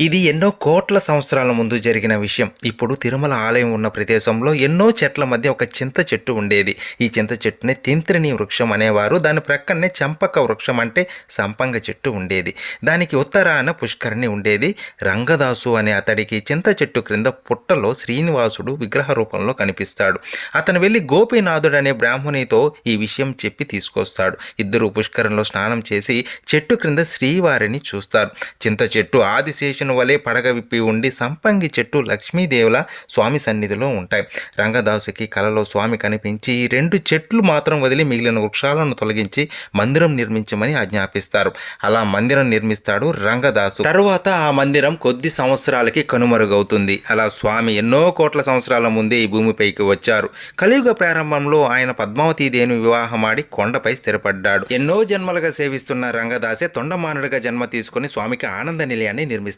ఇది ఎన్నో కోట్ల సంవత్సరాల ముందు జరిగిన విషయం. ఇప్పుడు తిరుమల ఆలయం ఉన్న ప్రదేశంలో ఎన్నో చెట్ల మధ్య ఒక చింత చెట్టు ఉండేది. ఈ చింత చెట్టుని తింత్రిణి వృక్షం అనేవారు. దాని ప్రక్కనే చంపక వృక్షం అంటే సంపంగ చెట్టు ఉండేది. దానికి ఉత్తరాన పుష్కరిణి ఉండేది. రంగదాసు అనే అతడికి చింత చెట్టు క్రింద పుట్టలో శ్రీనివాసుడు విగ్రహ రూపంలో కనిపిస్తాడు. అతను వెళ్ళి గోపీనాథుడు అనే బ్రాహ్మణితో ఈ విషయం చెప్పి తీసుకొస్తాడు. ఇద్దరు పుష్కరంలో స్నానం చేసి చెట్టు క్రింద శ్రీవారిని చూస్తారు. చింత చెట్టు ఆదిశేషుని వలె పడగ విప్పి ఉండి, సంపంగి చెట్టు లక్ష్మీదేవుల స్వామి సన్నిధిలో ఉంటాయి. రంగదాసుకి కలలో స్వామి కనిపించి ఈ రెండు చెట్లు మాత్రం వదిలి మిగిలిన వృక్షాలను తొలగించి మందిరం నిర్మించమని ఆజ్ఞాపిస్తారు. అలా మందిరం నిర్మిస్తాడు రంగదాసు. తరువాత ఆ మందిరం కొద్ది సంవత్సరాలకి కనుమరుగవుతుంది. అలా స్వామి ఎన్నో కోట్ల సంవత్సరాల ముందే ఈ భూమిపైకి వచ్చారు. కలియుగ ప్రారంభంలో ఆయన పద్మావతీదేవిని వివాహమాడి కొండపై స్థిరపడ్డాడు. ఎన్నో జన్మలుగా సేవిస్తున్న రంగదాసే తొండమానుడిగా జన్మ తీసుకుని స్వామికి ఆనంద నిలయాన్ని నిర్మిస్తాడు.